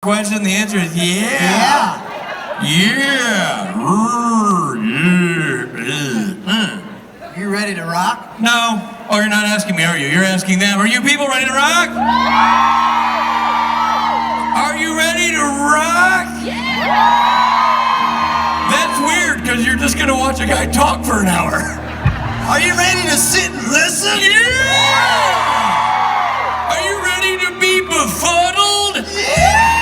Question, the answer is yeah. Yeah. You ready to rock? No. Oh, you're not asking me, are you? You're asking them. Are you people ready to rock? Are you ready to rock? That's weird, because you're just going to watch a guy talk for an hour. Are you ready to sit and listen? Yeah! Are you ready to be befuddled? Yeah!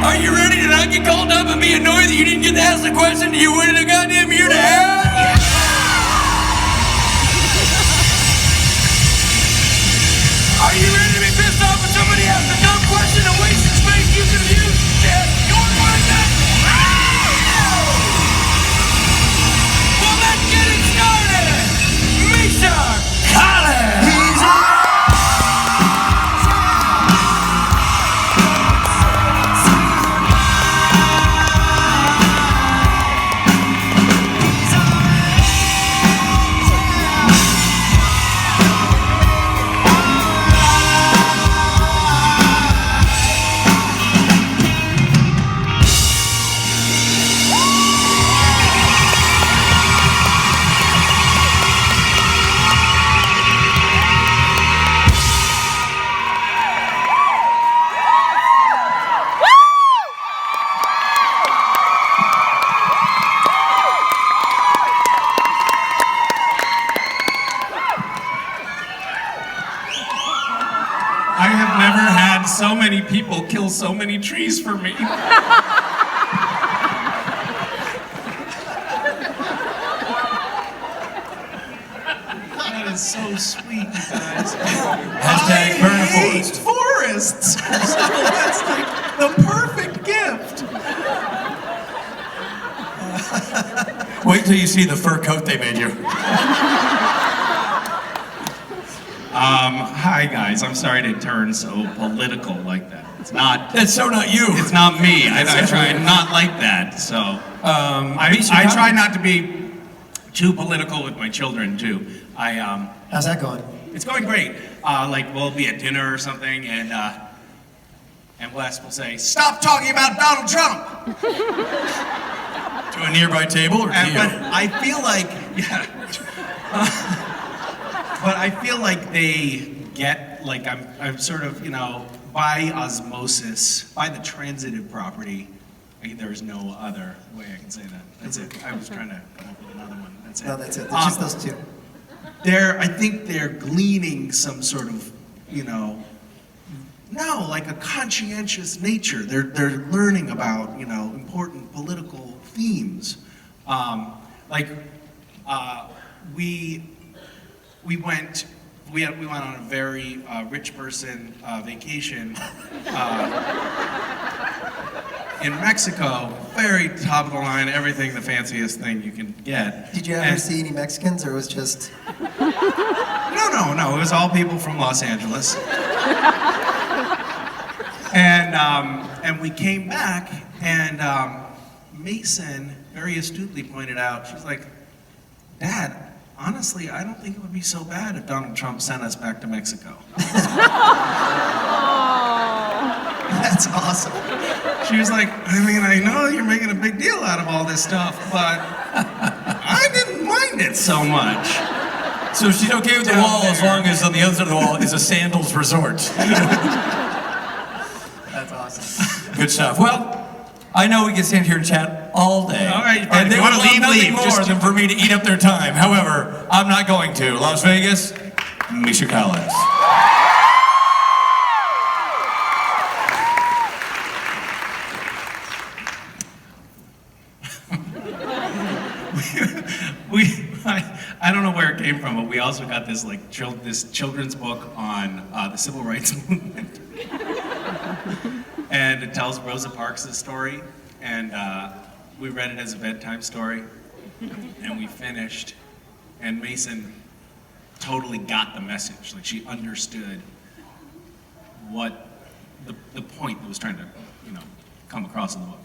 Are you ready to not get called up and be annoyed that you didn't get to ask the question that you waited a goddamn year to ask? Are you ready to be pissed off when somebody asks a dumb question and wastes the space you could have used to ask your question? Well, let's get it started! Misha Collins! I have never had so many people kill so many trees for me. That is so sweet, you guys. Hashtag burn a I hate forest. forests. So that's like the perfect gift. Wait till you see the fur coat they made you. Hi guys, I'm sorry to turn so political like that. It's not. That's so not you. It's not me. I try not like that. So I try not to be too political with my children too. How's that going? It's going great. Like we'll be at dinner or something, and Wes will say, "Stop talking about Donald Trump." To a nearby table or to you? But I feel like, yeah. But I feel like they get, like I'm sort of, by osmosis, by the transitive property, there is no other way I can say that. That's it. I was trying to come up with another one. That's it. No, that's it. It's just those two. I think they're gleaning some sort of, like a conscientious nature. They're learning about, important political themes. We went on a very rich person vacation in Mexico. Very top of the line, everything the fanciest thing you can get. Did you ever see any Mexicans, or it was just... No. It was all people from Los Angeles. And we came back, and Mason very astutely pointed out, she's like, "Dad, honestly, I don't think it would be so bad if Donald Trump sent us back to Mexico." That's awesome. She was like, I know you're making a big deal out of all this stuff, but I didn't mind it so much. So she's okay with the wall as long as on the other side of the wall is a sandals resort. That's awesome. Good stuff. Well, I know we can stand here and chat all day. All right, fine. And they If you would wanna love leave, nothing leave. more Just- than for me to eat up their time. However, I'm not going to. Las Vegas, Misha Collins. I don't know where it came from, but we also got this this children's book on the civil rights movement, and it tells Rosa Parks' story, and we read it as a bedtime story, and we finished, and Mason totally got the message. Like, she understood what the point that was trying to come across in the book.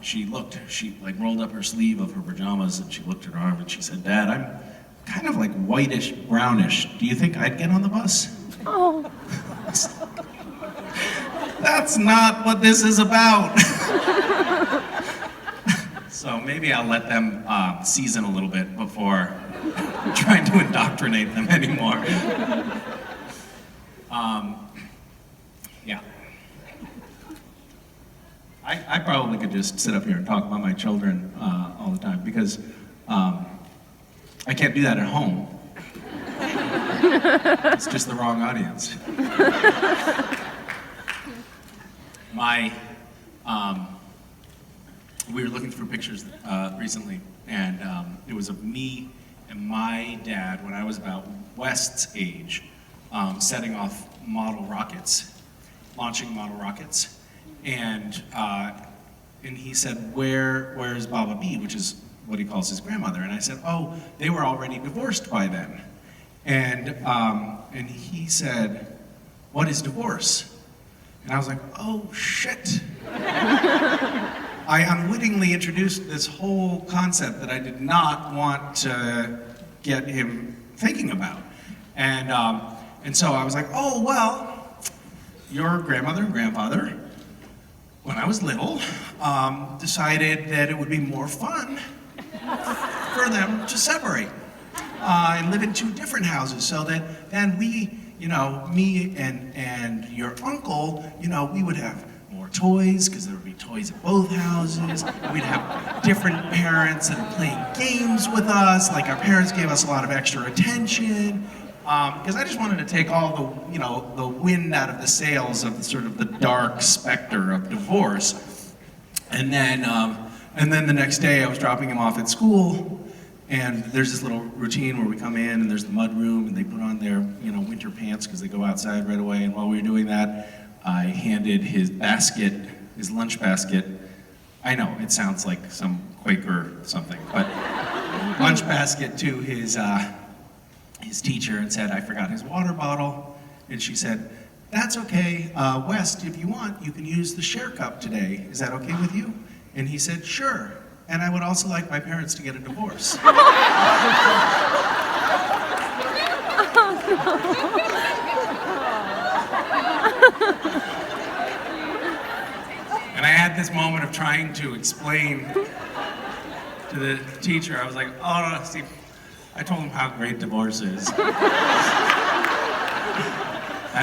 She rolled up her sleeve of her pajamas and she looked at her arm and she said, "Dad, I'm kind of like whitish, brownish. Do you think I'd get on the bus?" Oh. That's not what this is about. So maybe I'll let them season a little bit before trying to indoctrinate them anymore. Yeah. I probably could just sit up here and talk about my children all the time because I can't do that at home. It's just the wrong audience. We were looking through pictures recently, and it was of me and my dad when I was about West's age, setting off model rockets, launching model rockets, and he said, "Where's Baba B?" which is what he calls his grandmother, and I said, "Oh, they were already divorced by then," and he said, "What is divorce?" And I was like, "Oh shit." I unwittingly introduced this whole concept that I did not want to get him thinking about. And so I was like, "Oh, well, your grandmother and grandfather, when I was little, decided that it would be more fun for them to separate and live in two different houses so that then we, me and your uncle, we would have more toys because there would be toys at both houses. We'd have different parents that are playing games with us. Like our parents gave us a lot of extra attention because I just wanted to take all the wind out of the sails of sort of the dark specter of divorce. And then the next day I was dropping him off at school. And there's this little routine where we come in and there's the mud room and they put on their, winter pants because they go outside right away. And while we were doing that, I handed his lunch basket. I know, it sounds like some Quaker something, but lunch basket to his teacher and said, "I forgot his water bottle." And she said, "That's okay, West, if you want, you can use the share cup today. Is that okay with you?" And he said, "Sure. And I would also like my parents to get a divorce." And I had this moment of trying to explain to the teacher. I was like, "Oh, no, see, I told him how great divorce is." And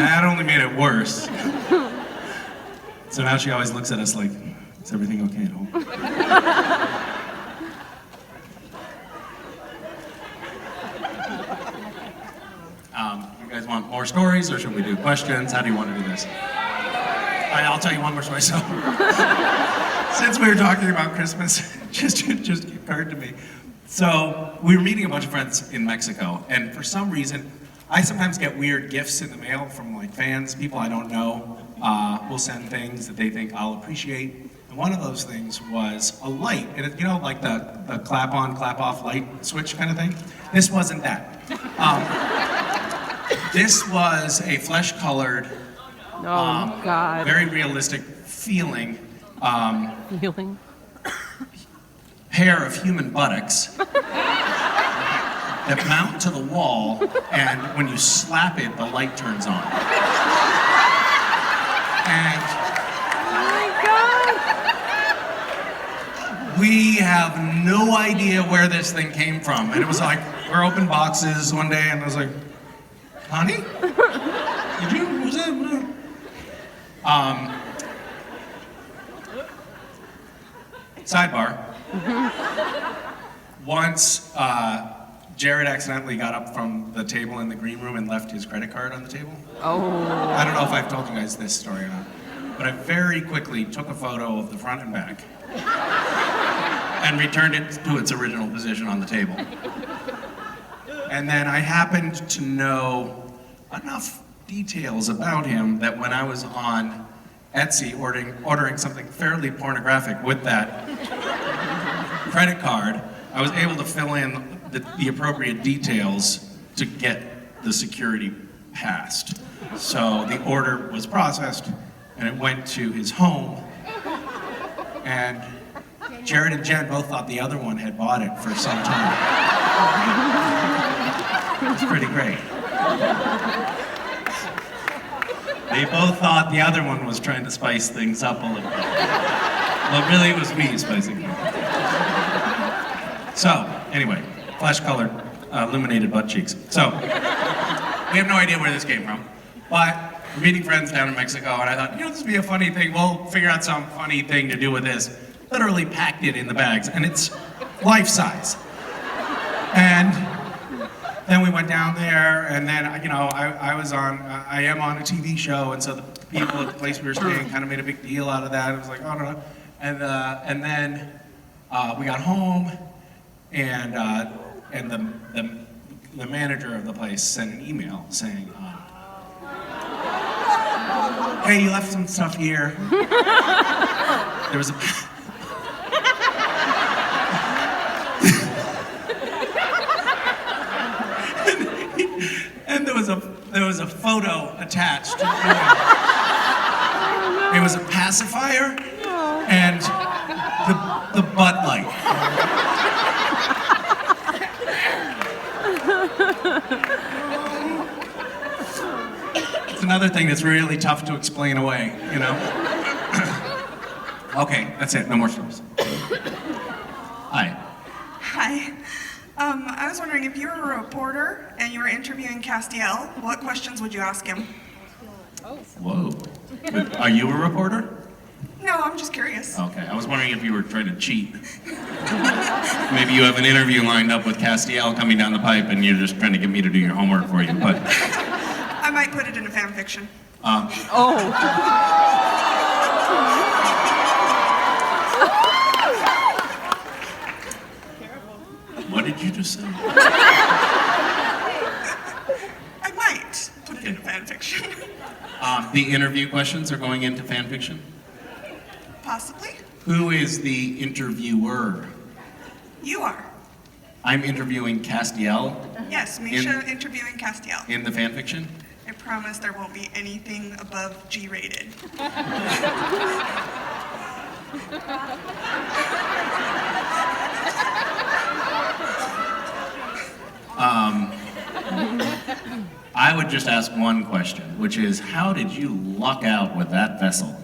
that only made it worse. So now she always looks at us like, "Is everything okay at home?" You guys want more stories, or should we do questions? How do you want to do this? All right, I'll tell you one more story. So, since we were talking about Christmas, it just occurred to me. So, we were meeting a bunch of friends in Mexico, and for some reason, I sometimes get weird gifts in the mail from like fans, people I don't know, will send things that they think I'll appreciate. And one of those things was a light, and like the clap on, clap off light switch kind of thing. This wasn't that. This was a flesh-colored, God. very realistic feeling Feeling? pair of human buttocks that mount to the wall, and when you slap it, the light turns on. And we have no idea where this thing came from. And it was like, we're open boxes one day, and I was like, "Honey? Did you? Was that?" Sidebar. Once Jared accidentally got up from the table in the green room and left his credit card on the table. Oh. I don't know if I've told you guys this story or not, but I very quickly took a photo of the front and back and returned it to its original position on the table. And then I happened to know enough details about him that when I was on Etsy ordering something fairly pornographic with that credit card, I was able to fill in the appropriate details to get the security passed. So the order was processed and it went to his home, and Jared and Jen both thought the other one had bought it for some time. It was pretty great. They both thought the other one was trying to spice things up a little bit. Well, really, it was me spicing things up. So, anyway, flesh-colored, illuminated butt cheeks. So, we have no idea where this came from, but we're meeting friends down in Mexico, and I thought, this would be a funny thing. We'll figure out some funny thing to do with this. Literally packed it in the bags, and it's life-size. And then we went down there, and then I am on a TV show, and so the people at the place we were staying kind of made a big deal out of that. It was like, oh no, and then we got home, and the manager of the place sent an email saying, "Hey, you left some stuff here." There was a. And there was a photo attached. It was a pacifier and the Bud Light. It's another thing that's really tough to explain away, Okay, that's it. No more stories. Hi. Hi. I was wondering if you were a reporter and you were interviewing Castiel, what questions would you ask him? Whoa. Are you a reporter? No, I'm just curious. Okay, I was wondering if you were trying to cheat. Maybe you have an interview lined up with Castiel coming down the pipe and you're just trying to get me to do your homework for you, but... I might put it in a fan fiction. What did you just say? I might put it in a fan fiction. The interview questions are going into fan fiction? Possibly. Who is the interviewer? You are. I'm interviewing Castiel? Yes, Misha interviewing Castiel. In the fan fiction? I promise there won't be anything above G-rated. I would just ask one question, which is, how did you luck out with that vessel?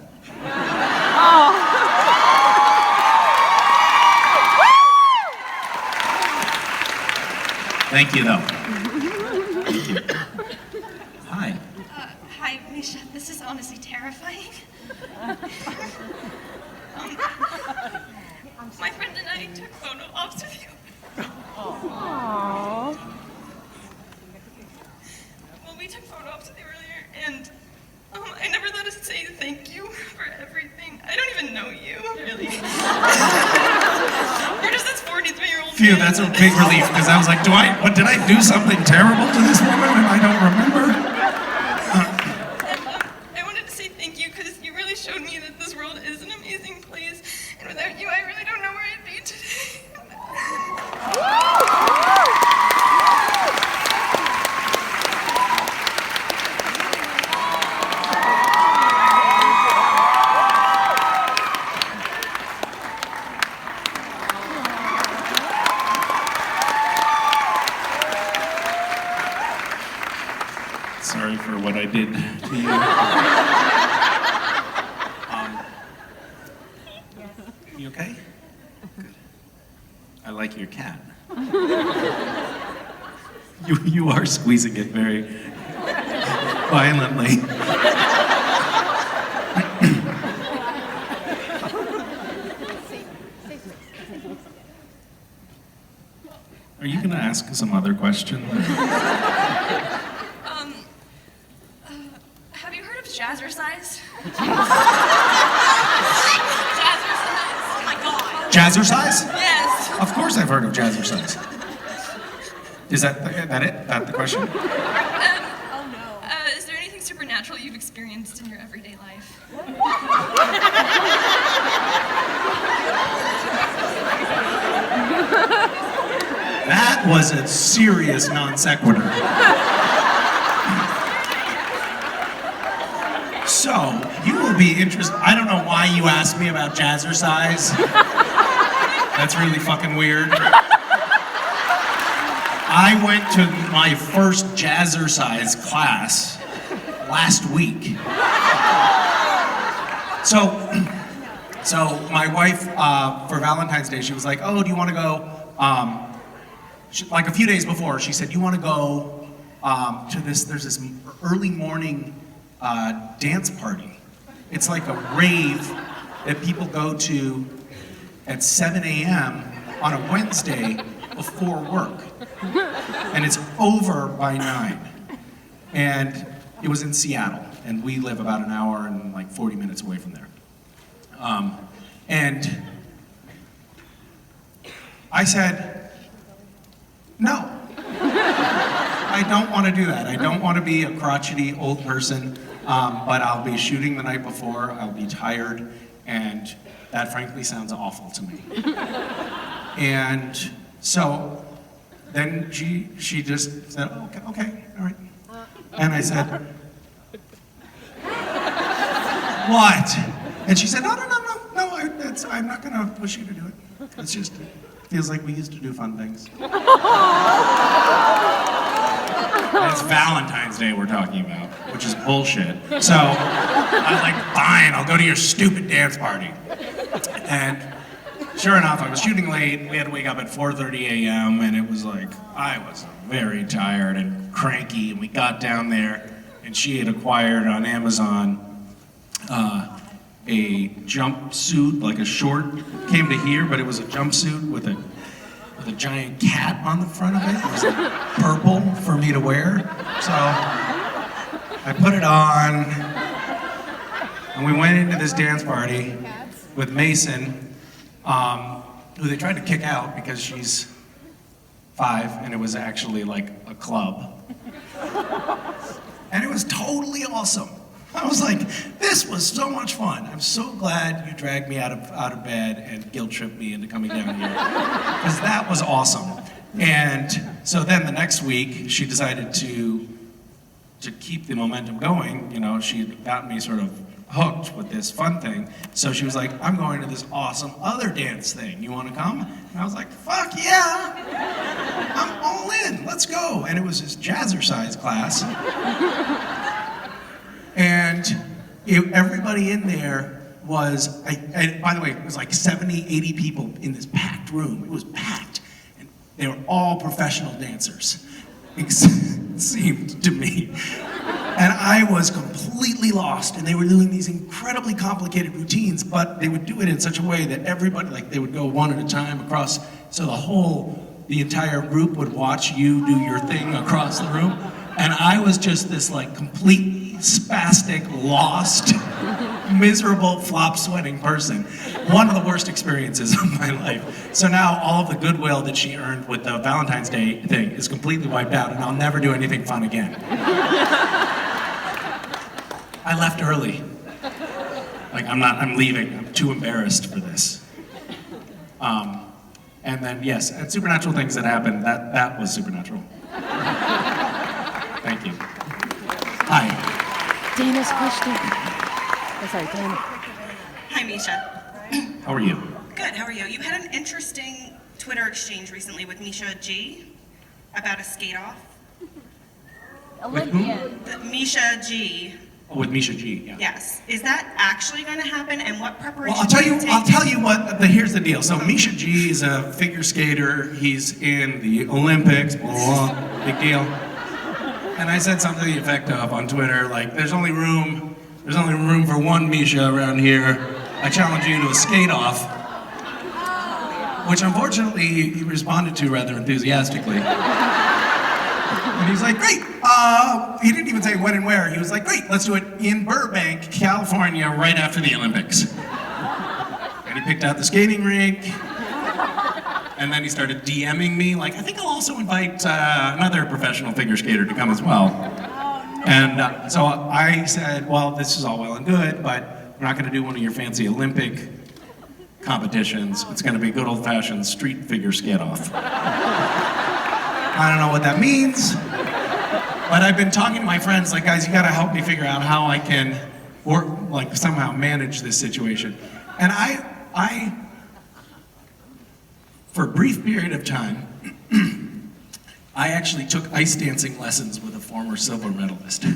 Thank you, though. Thank you. Hi. Hi, Misha. This is honestly terrifying. My friend and I took photo ops with you. Aww. Well, we took photo ops with you earlier, and I never thought to say thank you for everything. I don't even know you, really. You're just this 43-year-old Phew, man. that's a big relief, because I was like, did I do something terrible to this woman and I don't remember? I wanted to say thank you because you really showed me that this world is an amazing place, and without you, I really don't know where I'd be today. Sorry for what I did to you. You okay? Good. I like your cat. You are squeezing it very violently. Are you going to ask some other question? Have you heard of jazzercise? Jazzercise. Oh my god. Jazzercise? Yes. Of course I've heard of jazzercise. Is that it? That the question? Is there anything supernatural you've experienced in your everyday life? That was a serious non sequitur. So, you will be interested. I don't know why you asked me about jazzercise. That's really fucking weird. I went to my first jazzercise class last week. So my wife, for Valentine's Day, she was like, oh, do you want to go, like a few days before, she said, you want to go to there's this early morning dance party. It's like a rave that people go to at 7 a.m. on a Wednesday before work. And it's over by 9. And it was in Seattle, and we live about an hour and like 40 minutes away from there. And I said, no. I don't want to do that. I don't want to be a crotchety old person, but I'll be shooting the night before, I'll be tired, and that frankly sounds awful to me. And so then she just said, oh, okay, all right. And I said, what? And she said, no, I'm not gonna push you to do it. It's just, feels like we used to do fun things. And it's Valentine's Day we're talking about, which is bullshit. So I was like, fine, I'll go to your stupid dance party. And sure enough, I was shooting late. We had to wake up at 4:30 a.m. and it was like, I was very tired and cranky. And we got down there and she had acquired on Amazon a jumpsuit, like a short, came to here, but it was a jumpsuit with a giant cat on the front of it. It was like purple for me to wear. So I put it on, and we went into this dance party with Mason, who they tried to kick out because she's 5, and it was actually like a club. And it was totally awesome. I was like, this was so much fun. I'm so glad you dragged me out of bed and guilt tripped me into coming down here. Because that was awesome. And so then the next week, she decided to keep the momentum going. You know, she had gotten me sort of hooked with this fun thing. So she was like, I'm going to this awesome other dance thing. You want to come? And I was like, fuck yeah. I'm all in. Let's go. And it was this jazzercise class. And everybody in there was, by the way, it was like 70, 80 people in this packed room. It was packed. And they were all professional dancers, it seemed to me. And I was completely lost. And they were doing these incredibly complicated routines, but they would do it in such a way that everybody, like they would go one at a time across, so the entire group would watch you do your thing across the room. And I was just this like complete spastic, lost, miserable, flop-sweating person. One of the worst experiences of my life. So now all of the goodwill that she earned with the Valentine's Day thing is completely wiped out, and I'll never do anything fun again. I left early. Like, I'm leaving. I'm too embarrassed for this. And then, yes, and supernatural things that happened, that was supernatural. Thank you. Hi. Dana's question. Oh, sorry, Dana. Hi, Misha. How are you? Good, how are you? You had an interesting Twitter exchange recently with Misha G about a skate-off. Olympian. Misha G. Oh, with Misha G, yeah. Yes. Is that actually going to happen, and what preparation Well, I'll tell you what, here's the deal. So Misha G is a figure skater. He's in the Olympics, blah, blah, blah, big deal. And I said something to the effect of on Twitter, like, there's only room for one Misha around here. I challenge you to a skate-off. Which unfortunately he responded to rather enthusiastically. And he's like, great. He didn't even say when and where. He was like, great, let's do it in Burbank, California, right after the Olympics. And he picked out the skating rink. And then he started DMing me, like, I think I'll also invite another professional figure skater to come as well. And so I said, well, this is all well and good, but we're not going to do one of your fancy Olympic competitions. It's going to be good old-fashioned street figure skate-off. I don't know what that means, but I've been talking to my friends, like, guys, you got to help me figure out how I can work, like, somehow manage this situation. And I for a brief period of time, I actually took ice dancing lessons with a former silver medalist.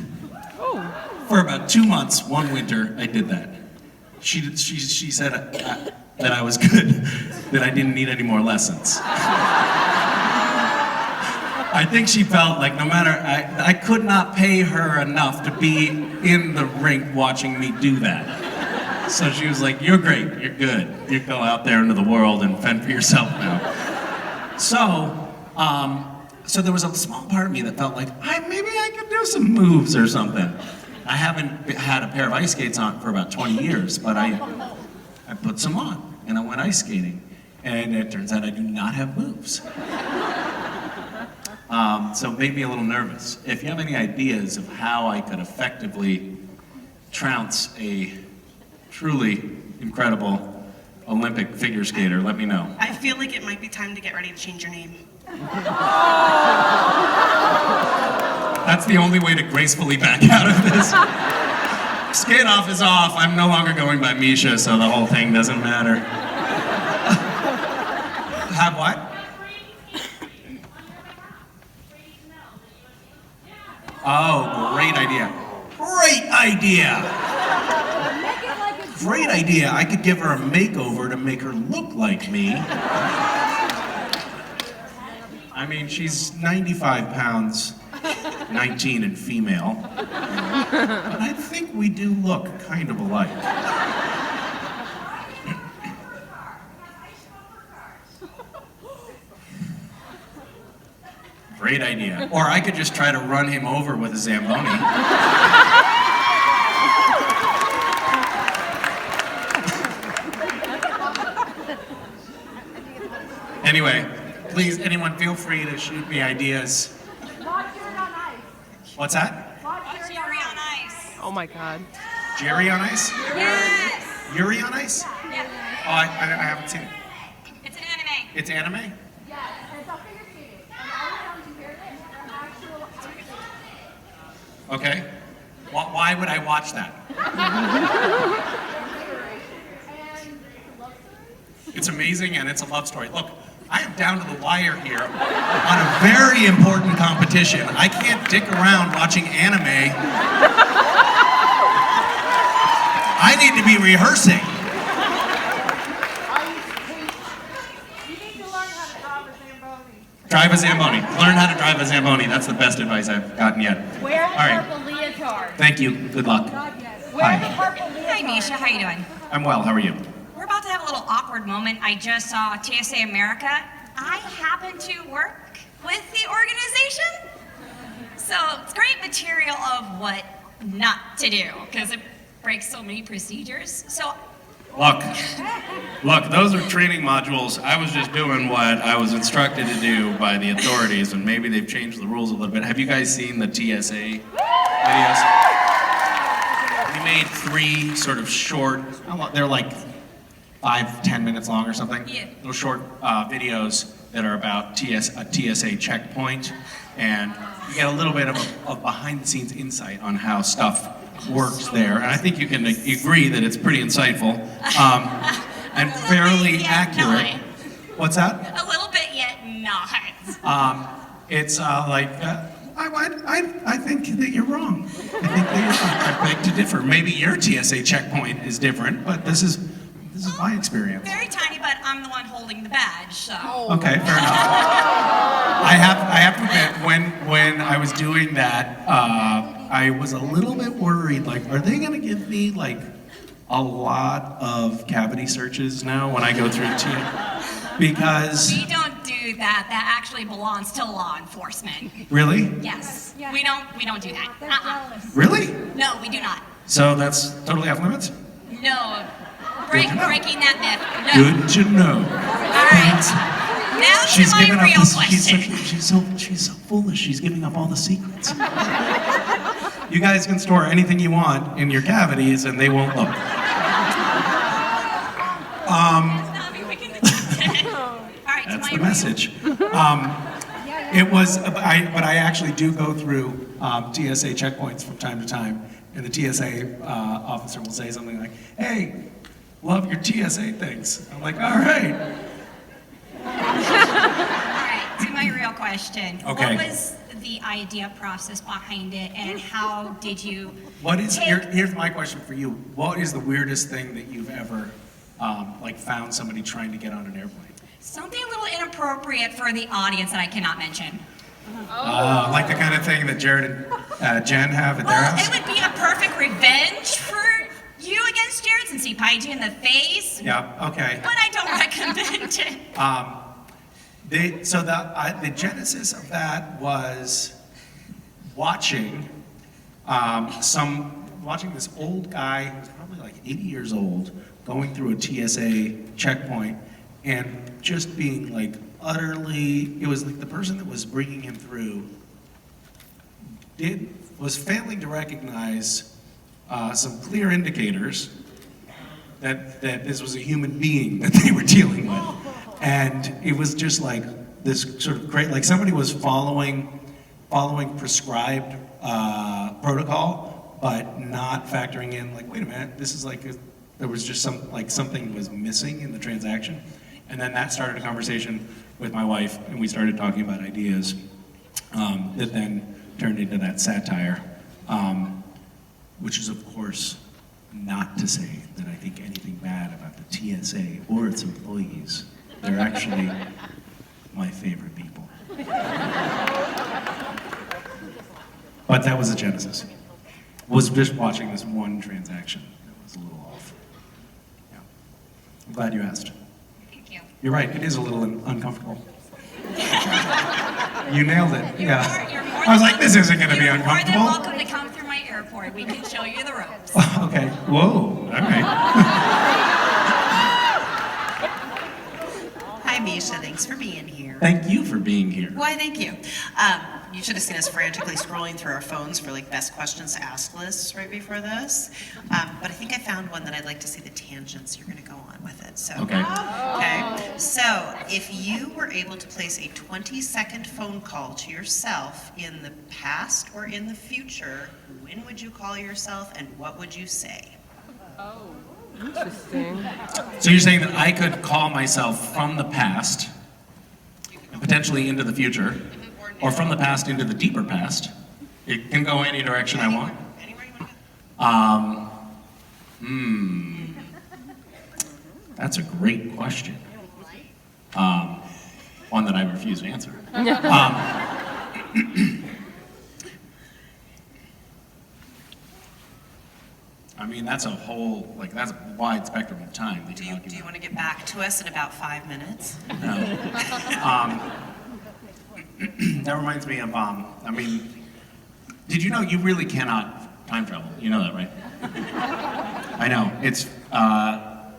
For about 2 months, one winter, I did that. She said that I was good, that I didn't need any more lessons. I think she felt like no matter, I could not pay her enough to be in the rink watching me do that. So she was like, you're great, you're good. You go out there into the world and fend for yourself now. So there was a small part of me that felt like, maybe I could do some moves or something. I haven't had a pair of ice skates on for about 20 years, but I put some on and I went ice skating. And it turns out I do not have moves. So it made me a little nervous. If you have any ideas of how I could effectively trounce a truly incredible Olympic figure skater, let me know. I feel like it might be time to get ready to change your name. That's the only way to gracefully back out of this. Skate off is off. I'm no longer going by Misha, so the whole thing doesn't matter. Have what? Oh, great idea. Great idea! Great idea. I could give her a makeover to make her look like me. I mean, she's 95 pounds, 19 and female. But I think we do look kind of alike. Great idea. Or I could just try to run him over with a Zamboni. Anyway, please, anyone feel free to shoot me ideas. What's that? Jerry on ice. Oh my God. Jerry on ice? Yes. Yuri on ice? Yeah. Oh, I haven't seen it. It's an anime. It's anime? Yes, and it's all figure skating. And all the times you hear this are actual ice skating. Okay. Why would I watch that? It's amazing and it's a love story. Look, I am down to the wire here on a very important competition. I can't dick around watching anime. I need to be rehearsing. You need to learn how to drive a Zamboni. Drive a Zamboni. Learn how to drive a Zamboni. That's the best advice I've gotten yet. Wear All right. purple leotard. Thank you. Good luck. Wear the purple leotard. Hi, Misha. How you doing? I'm well. How are you? We're about to have a little awkward moment. I just saw TSA America. I happen to work with the organization. So it's great material of what not to do, because it breaks so many procedures. So Look, those are training modules. I was just doing what I was instructed to do by the authorities, and maybe they've changed the rules a little bit. Have you guys seen the TSA videos? We made 3 sort of short, they're like 5-10 minutes long or something. Yeah. Little short videos that are about a TSA checkpoint, and you get a little bit of behind-the-scenes insight on how stuff works there. And I think you can agree that it's pretty insightful and fairly accurate. Not. What's that? A little bit, yet not. It's I think that you're wrong. I think that you're wrong. I beg to differ. Maybe your TSA checkpoint is different, but this is my experience. Very tiny, but I'm the one holding the badge, so. Okay, fair enough. I have to admit, when I was doing that, I was a little bit worried. Like, are they going to give me like a lot of cavity searches now when I go through because We don't do that. That actually belongs to law enforcement. really, Yes. We don't do that. really? No, we do not. So that's totally off limits. No. Breaking that myth. No. Good to know. All right. Now She's to giving my up real this. question. She's so foolish. She's giving up all the secrets. You guys can store anything you want in your cavities, and they won't look. All right, to That's my the real- message. But I actually do go through TSA checkpoints from time to time, and the TSA officer will say something like, "Hey, love your TSA things." I'm like, "All right." All right, to my real question. question. Okay. What was the idea process behind it, and how did you Here's my question for you. What is the weirdest thing that you've ever found somebody trying to get on an airplane? something a little inappropriate for the audience that I cannot mention? Like the kind of thing that Jared and Jen have at their Well, house? it would be a perfect revenge for you against Jared, since he pied you in the face. Yeah, okay. But I don't recommend it. The genesis of that was watching watching this old guy who was probably like 80 years old going through a TSA checkpoint and just being like utterly, it was like the person that was bringing him through was failing to recognize some clear indicators that this was a human being that they were dealing with. And it was just like this sort of great, like somebody was following prescribed protocol, but not factoring in like, wait a minute, this is like, there was just something was missing in the transaction. And then that started a conversation with my wife, and we started talking about ideas that then turned into that satire, which is of course not to say that I think anything bad about the TSA or its employees. They're actually my favorite people. But that was the genesis. Was just watching this one transaction that was a little off. Yeah. I'm glad you asked. Thank you. You're right, it is a little uncomfortable. You nailed it. Yeah. I was like, this isn't going to be uncomfortable. You're more than welcome to come through my airport. We can show you the ropes. Okay. Whoa. All right. Hi, Misha. Thanks for being here. Thank you for being here. Why, thank you. You should have seen us frantically scrolling through our phones for like best questions to ask lists right before this. But I think I found one that I'd like to see the tangents you're going to go on with it. So, Okay. Okay. So, if you were able to place a 20-second phone call to yourself in the past or in the future, when would you call yourself and what would you say? Interesting. So you're saying that I could call myself from the past, and potentially into the future, or from the past into the deeper past. It can go any direction I want. Anywhere you want to go. That's a great question. One that I refuse to answer. I mean, that's a whole, like, that's a wide spectrum of time that Do you're you talking about. want to get back to us in about 5 minutes? No. That reminds me of, I mean, did you know you really cannot time travel? You know that, right? I know. It's, I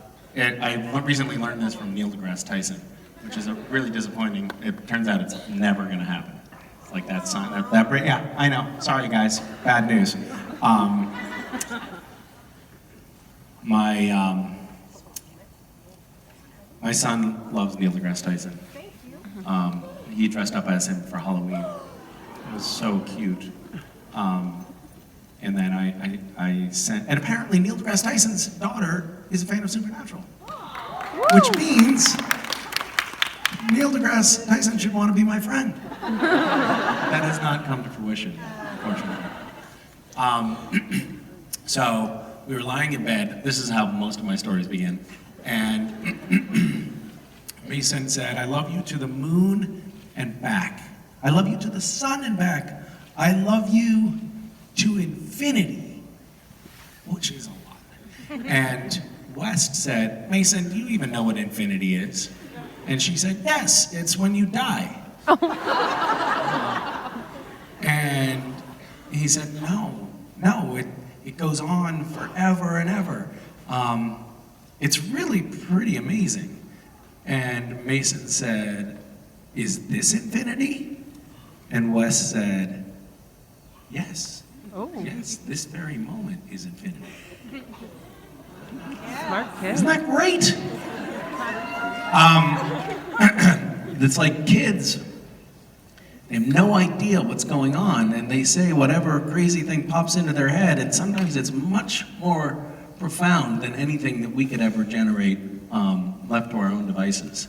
recently learned this from Neil deGrasse Tyson, which is really disappointing. It turns out it's never going to happen. It's like that sign, yeah, I know. Sorry, guys. Bad news. My son loves Neil deGrasse Tyson. He dressed up as him for Halloween. It was so cute. And then I sent, and apparently Neil deGrasse Tyson's daughter is a fan of Supernatural, which means Neil deGrasse Tyson should want to be my friend. That has not come to fruition, unfortunately. So we were lying in bed. This is how most of my stories begin. And Mason said, I love you to the moon and back. I love you to the sun and back. I love you to infinity, which is a lot. And West said, Mason, do you even know what infinity is? And she said, yes, it's when you die. And he said, no, it goes on forever and ever. It's really pretty amazing. And Mason said, is this infinity? And Wes said, yes. Oh. Yes, this very moment is infinity. Smart kid. Isn't that great? It's like kids. They have no idea what's going on, and they say whatever crazy thing pops into their head, and sometimes it's much more profound than anything that we could ever generate left to our own devices.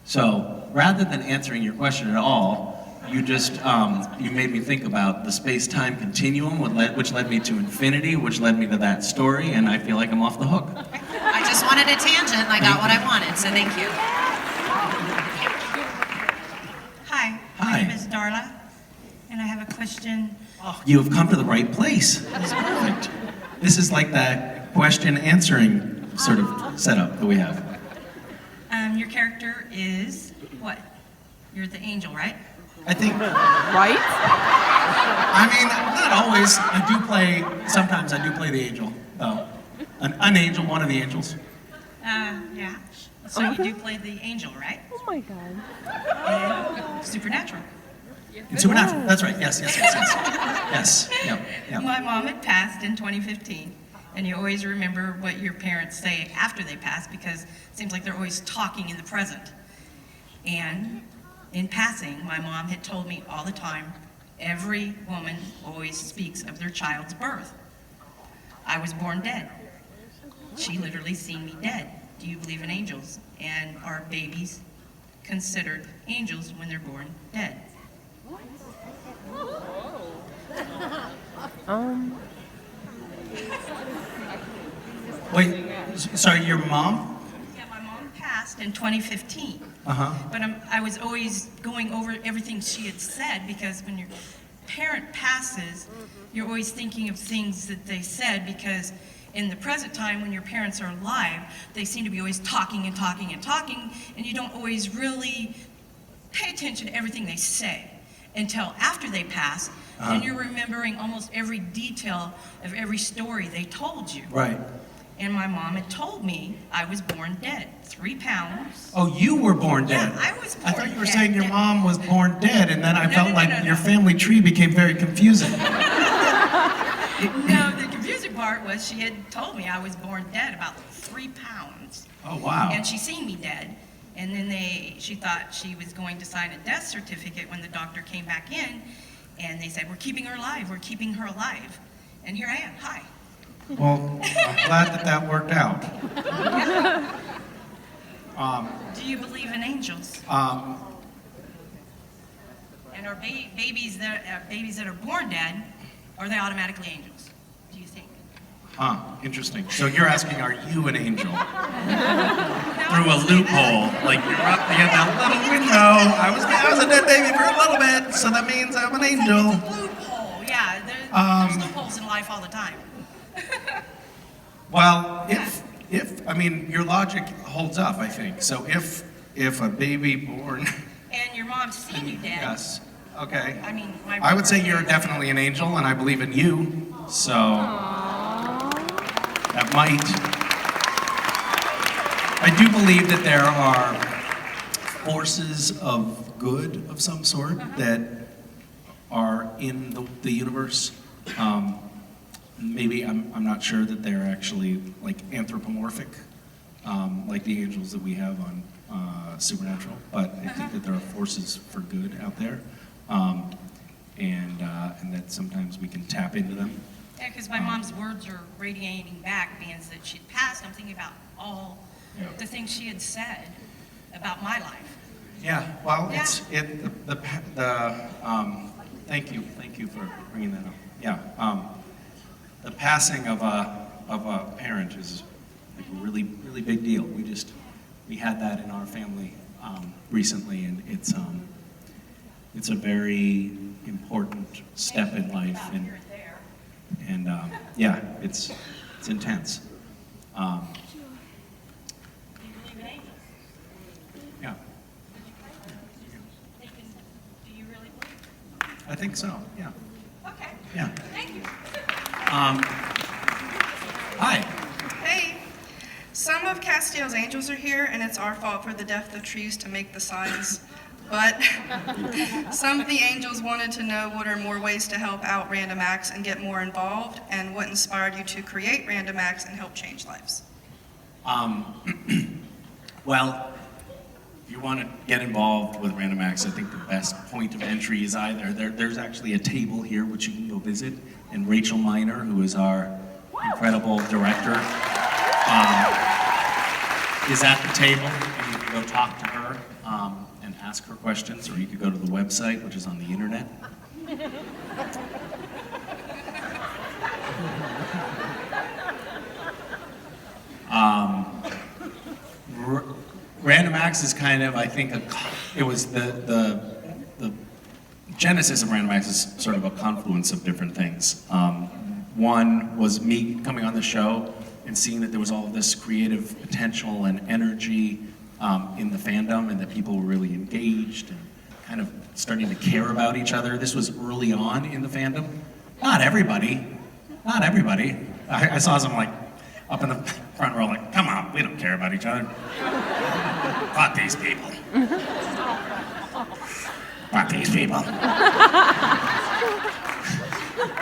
So rather than answering your question at all, you just, you made me think about the space-time continuum, which led me to infinity, which led me to that story, and I feel like I'm off the hook. I just wanted a tangent and I got what I wanted, so thank you. Hi, Hi. my name is Darla, and I have a question. Oh, you have come to the right place. That's perfect. This is like that question-answering sort of setup that we have. Your character is what? You're the angel, right? I think, Right? I mean, not always. Sometimes I do play the angel, though. An angel, one of the angels. Yeah. So you do play the angel, right? Oh my god. And supernatural. In Supernatural, that's right, yes. Yes, yeah. My mom had passed in 2015, and you always remember what your parents say after they pass because it seems like they're always talking in the present. And in passing, my mom had told me all the time, every woman always speaks of their child's birth. I was born dead. She literally seen me dead. Do you believe in angels? And are babies considered angels when they're born dead? Wait, sorry, your mom? Yeah, my mom passed in 2015. But I was always going over everything she had said because when your parent passes, you're always thinking of things that they said because in the present time when your parents are alive, they seem to be always talking and talking and talking, and you don't always really pay attention to everything they say until after they pass, and you're remembering almost every detail of every story they told you. Right. And my mom had told me I was born dead, 3 pounds. Oh, you were born dead? Yeah, I was born I thought you were dead. saying your mom was born dead, and then I felt no, like no. your family tree became very confusing. No, the confusing part was she had told me I was born dead, about 3 pounds. Oh, wow. And she seen me dead. And then she thought she was going to sign a death certificate when the doctor came back in. And they said, we're keeping her alive, we're keeping her alive. And here I am, hi. Well, I'm glad that worked out. Do you believe in angels? And are babies that are born dead, are they automatically angels, do you think? Interesting. So you're asking, are you an angel? Through a loophole, like you're up against that little window. I was a dead baby for a little bit, so that means I'm an angel. It's a loophole, yeah. There's loopholes in life all the time. Well, if I mean, your logic holds up, I think. So if a baby born, And your mom's seen you dead. yes, okay. I mean, I would say you're definitely an angel, and I believe in you. So that might. I do believe that there are forces of good of some sort that are in the universe. Maybe I'm not sure that they're actually like anthropomorphic, like the angels that we have on Supernatural. But I think that there are forces for good out there, and that sometimes we can tap into them. Yeah, because my mom's words are radiating back, being that she'd passed. I'm thinking about all the things she had said about my life. Yeah. Well, Yeah. Thank you for bringing that up. Yeah. The passing of a parent is like a really big deal. We had that in our family recently, and it's a very important step in life, and yeah, it's intense. Do you believe in angels? Yeah, Do you really believe? I think so. Yeah. Okay. Yeah. Thank you. Hi. Hey, some of Castiel's angels are here, and it's our fault for the death of trees to make the signs. But some of the angels wanted to know what are more ways to help out Random Acts and get more involved, and what inspired you to create Random Acts and help change lives. Well, if you want to get involved with Random Acts, I think the best point of entry is either there's actually a table here which you can go visit, and Rachel Miner, who is our incredible director, is at the table, and you can go talk to her and ask her questions, or you could go to the website, which is on the internet. Random Acts is kind of, I think, it was the genesis of Random Acts is sort of a confluence of different things. One was me coming on the show and seeing that there was all of this creative potential and energy in the fandom, and that people were really engaged and kind of starting to care about each other. This was early on in the fandom. Not everybody. I saw some like up in the front row like, come on, we don't care about each other. Fuck these people. Fuck these people.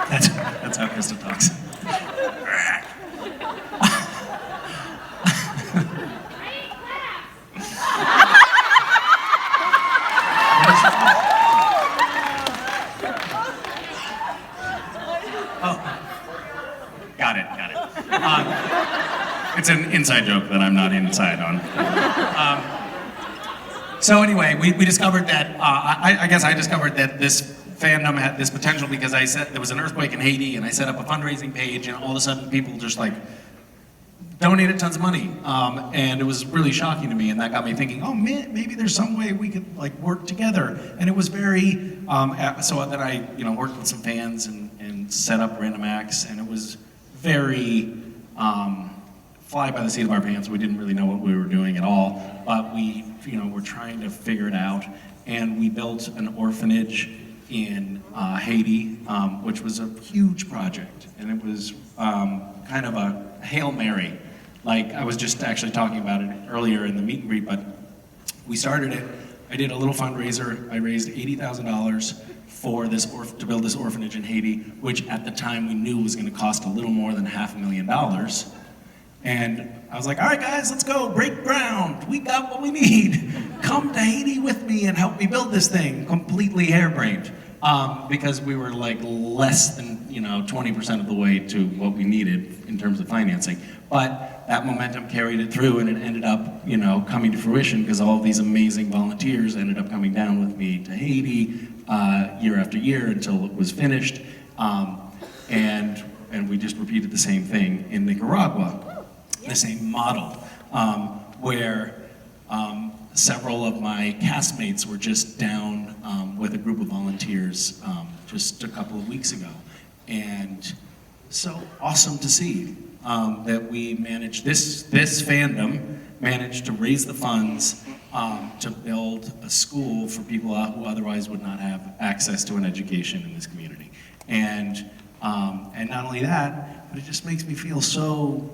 That's how Krista talks. Got it. It's an inside joke that I'm not inside on. So anyway, we discovered that, I guess I discovered that this fandom had this potential because there was an earthquake in Haiti, and I set up a fundraising page, and all of a sudden people just like donated tons of money. And it was really shocking to me, and that got me thinking, oh man, maybe there's some way we could like work together. And it was very, so then I worked with some fans and set up Random Acts, and it was very fly by the seat of our pants. We didn't really know what we were doing at all, but we were trying to figure it out, and we built an orphanage in Haiti, which was a huge project, and it was kind of a Hail Mary. Like, I was just actually talking about it earlier in the meet and greet, but we started it. I did a little fundraiser. I raised $80,000 for this to build this orphanage in Haiti, which at the time we knew was going to cost a little more than $500,000. And I was like, all right, guys, let's go, break ground. We got what we need. Come to Haiti with me and help me build this thing. Completely harebrained, because we were like less than 20% of the way to what we needed in terms of financing. But that momentum carried it through, and it ended up, coming to fruition because all of these amazing volunteers ended up coming down with me to Haiti year after year until it was finished. And we just repeated the same thing in Nicaragua, the same model, where several of my castmates were just down with a group of volunteers just a couple of weeks ago. And so awesome to see that we managed, this fandom managed to raise the funds to build a school for people who otherwise would not have access to an education in this community. And not only that, but it just makes me feel so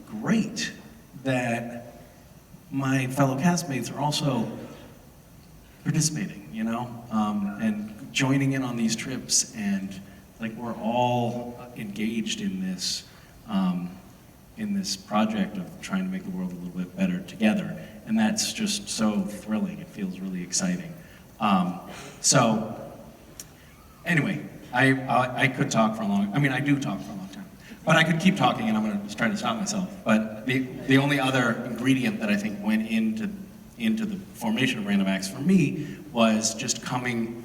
great that my fellow castmates are also participating, and joining in on these trips, and like we're all engaged in this project of trying to make the world a little bit better together, and that's just so thrilling. It feels really exciting. So anyway, I could talk for a long. I do talk for a long time, but I could keep talking, and I'm going to try to stop myself. But the only other ingredient that I think went into the formation of Random Acts for me was just coming.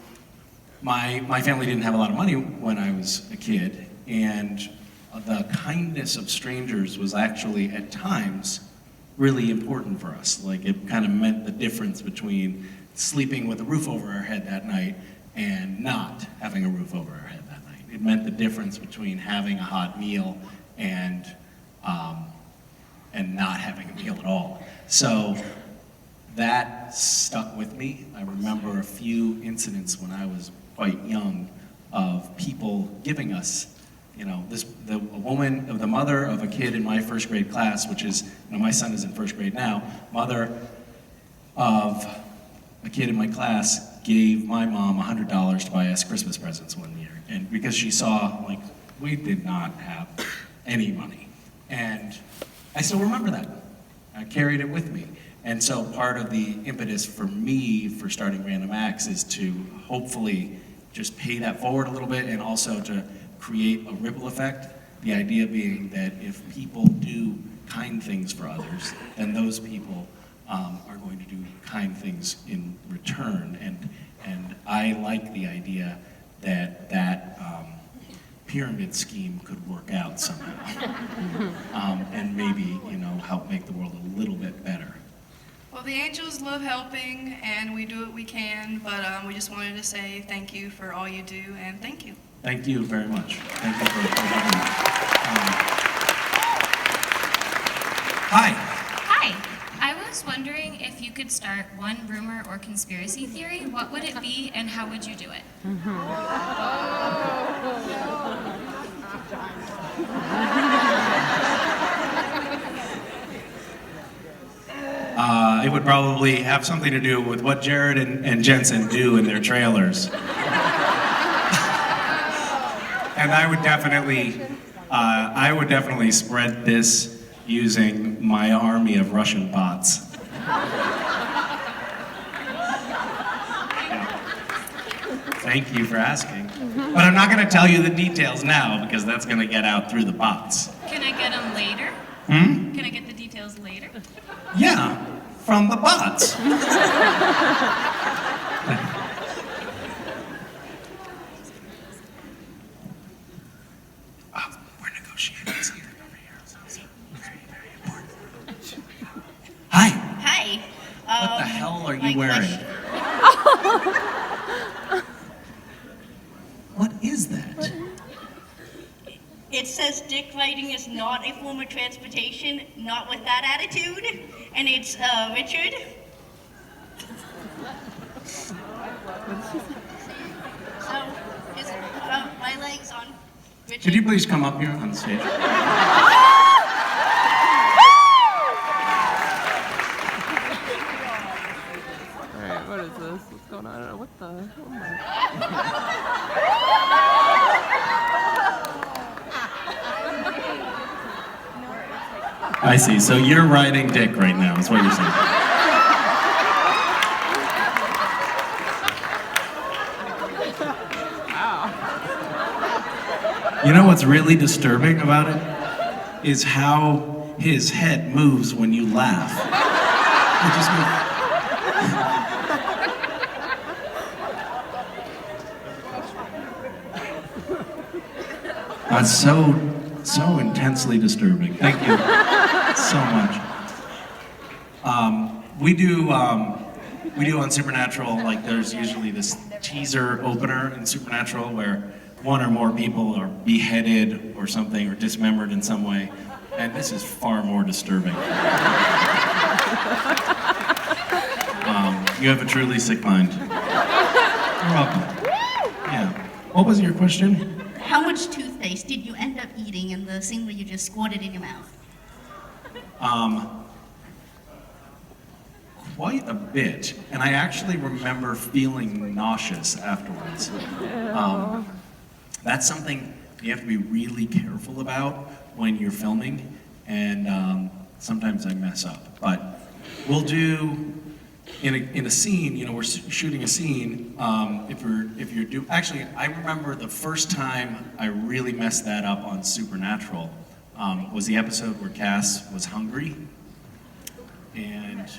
My family didn't have a lot of money when I was a kid, and the kindness of strangers was actually at times really important for us. Like, it kind of meant the difference between sleeping with a roof over our head that night and not having a roof over our head that night. It meant the difference between having a hot meal and not having a meal at all. So that stuck with me. I remember a few incidents when I was quite young of people giving us, the mother of a kid in my first grade class, which is, my son is in first grade now, mother of a kid in my class gave my mom $100 to buy us Christmas presents one year. And because she saw, we did not have any money. And I still remember that. I carried it with me. And so part of the impetus for me for starting Random Acts is to hopefully just pay that forward a little bit, and also to create a ripple effect. The idea being that if people do kind things for others, then those people are going to do kind things in return. And I like the idea that pyramid scheme could work out somehow. And maybe, help make the world a little bit better. Well, the Angels love helping, and we do what we can, but we just wanted to say thank you for all you do, and thank you. Thank you very much. Thank you for having me. Hi. Hi. I was wondering if you could start one rumor or conspiracy theory. What would it be, and how would you do it? It would probably have something to do with what Jared and Jensen do in their trailers. And I would definitely spread this using my army of Russian bots. Thank you for asking. But I'm not going to tell you the details now because that's going to get out through the bots. Can I get them later? Hmm? Can I get the details later? Yeah, from the bots. We're negotiating something over here. Very important. Hi. Hi. What the hell are you wearing? What is that? It says dick riding is not a form of transportation, not with that attitude. And it's Richard. So, his, my leg's on Richard. Could you please come up here on stage? Alright, what is this? What's going on? I don't know. What the? Oh my. I see. So you're riding dick right now, is what you're saying. You know what's really disturbing about it? Is how his head moves when you laugh. It just moves. That's so intensely disturbing. Thank you so much. We do on Supernatural, like there's usually this teaser opener in Supernatural where one or more people are beheaded or something or dismembered in some way, and this is far more disturbing. You have a truly sick mind. You're welcome. Yeah. What was your question? How much toothpaste did you end up eating in the scene where you just squirted in your mouth? Quite a bit, and I actually remember feeling nauseous afterwards. That's something you have to be really careful about when you're filming, and sometimes I mess up. But we'll do in a scene. We're shooting a scene. Actually, I remember the first time I really messed that up on Supernatural was the episode where Cass was hungry, and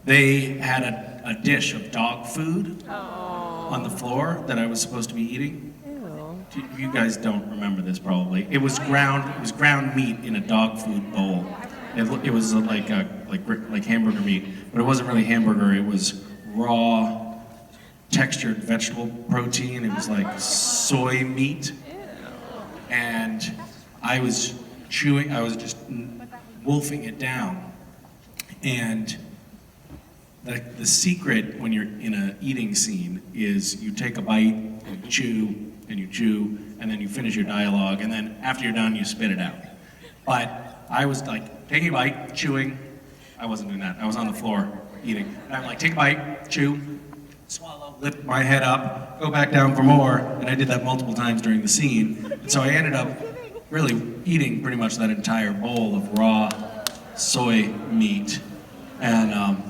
they had a dish of dog food on the floor that I was supposed to be eating. You guys don't remember this probably. It was ground meat in a dog food bowl. It was like hamburger meat, but it wasn't really hamburger. It was raw, textured vegetable protein. It was like soy meat, and I was just wolfing it down. And the secret when you're in an eating scene is you take a bite, you chew, and then you finish your dialogue, and then after you're done, you spit it out. But I was like taking a bite, chewing. I wasn't doing that. I was on the floor eating. And I'm like, take a bite, chew, swallow, lift my head up, go back down for more, and I did that multiple times during the scene. And so I ended up really eating pretty much that entire bowl of raw soy meat. And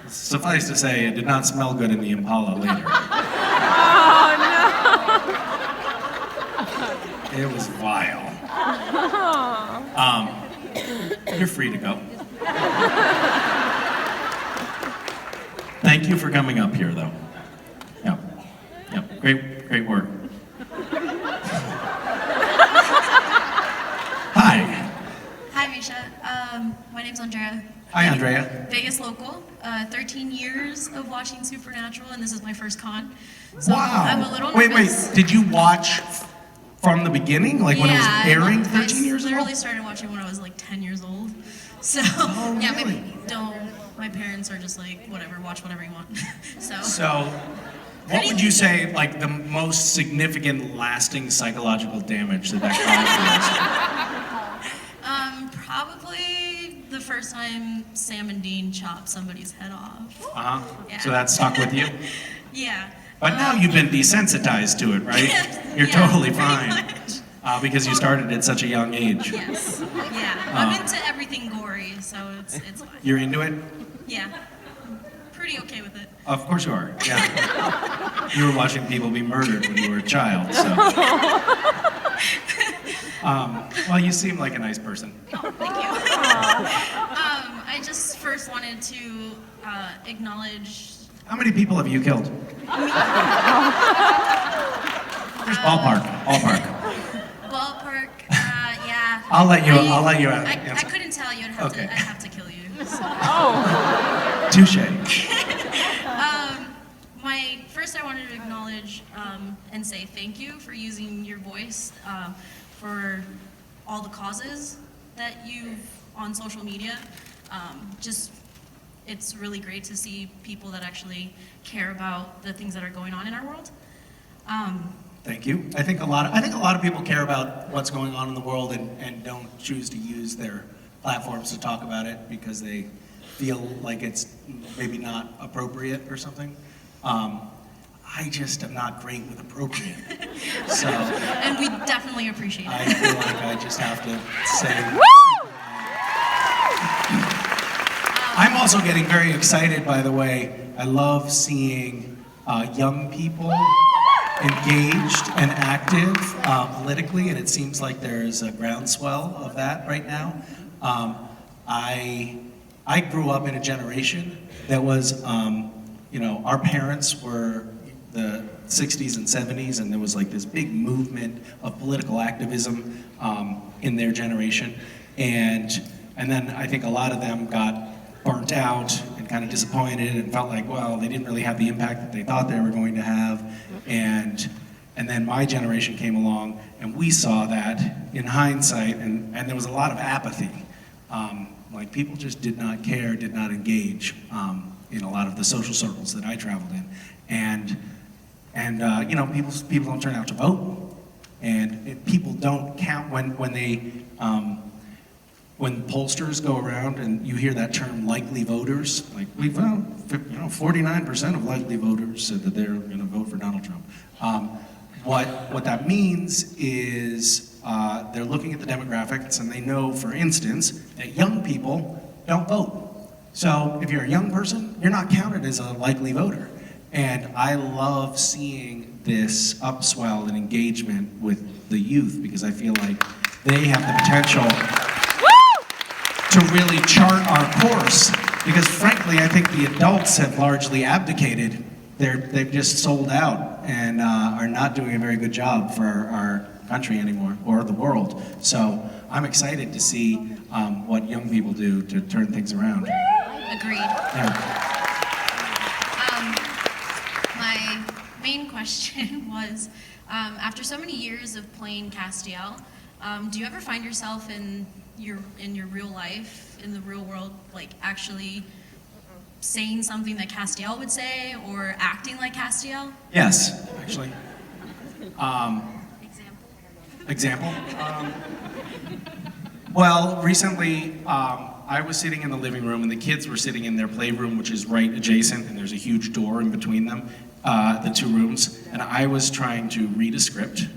suffice to say, it did not smell good in the Impala later. It was vile. You're free to go. Thank you for coming up here, though. Yep. Yep. Great work. Hi. Hi, Misha. My name's Andrea. Hi, Andrea. Vegas local. 13 years of watching Supernatural, and this is my first con. So Wow. I'm a little Wait. nervous. Did you watch from the beginning, like when it was airing 13 years I ago? literally started watching when I was like 10 years old. So yeah, really? my parents are just like, whatever, watch whatever you want. So, what would you say, like, the most significant, lasting psychological damage that caused? Probably the first time Sam and Dean chopped somebody's head off. Yeah. So that stuck with you? Yeah. But now you've been desensitized to it, right? You're Yeah, totally pretty fine. much. Because you started at such a young age. Yes. Yeah. I'm into everything gory, so it's fine. You're into it? Yeah. Pretty okay with it. Of course you are, yeah. You were watching people be murdered when you were a child, so. Well, you seem like a nice person. Oh, thank you. I just first wanted to acknowledge. How many people have you killed? Just ballpark. Ballpark, yeah. I'll let you I answer. couldn't tell you. Okay. I'd have to kill you. So. Touche. First I wanted to acknowledge and say thank you for using your voice for all the causes that you've on social media. It's really great to see people that actually care about the things that are going on in our world. Thank you. I think a lot of people care about what's going on in the world and don't choose to use their platforms to talk about it because they feel like it's maybe not appropriate or something. I just am not great with appropriate. So, and we definitely appreciate it. I feel like I just have to say. I'm also getting very excited, by the way. I love seeing young people engaged and active politically, and it seems like there's a groundswell of that right now. I grew up in a generation that was, our parents were the 60s and 70s, and there was like this big movement of political activism in their generation, and then I think a lot of them got burnt out and kind of disappointed and felt like, well, they didn't really have the impact that they thought they were going to have, and then my generation came along, and we saw that in hindsight, and there was a lot of apathy. Like people just did not care, did not engage in a lot of the social circles that I traveled in, and people don't turn out to vote, and people don't count when pollsters go around and you hear that term likely voters, like we found 49% of likely voters said that they're going to vote for Donald Trump. What that means is they're looking at the demographics and they know, for instance, that young people don't vote. So if you're a young person, you're not counted as a likely voter. And I love seeing this upswell and engagement with the youth because I feel like they have the potential to really chart our course. Because frankly, I think the adults have largely abdicated. They've just sold out and are not doing a very good job for our country anymore, or the world. So I'm excited to see what young people do to turn things around. Agreed. Yeah. My main question was, after so many years of playing Castiel, do you ever find yourself in your real life, in the real world, like actually saying something that Castiel would say or acting like Castiel? Yes, actually. Example? Well, recently I was sitting in the living room and the kids were sitting in their playroom, which is right adjacent, and there's a huge door in between them, the two rooms, and I was trying to read a script,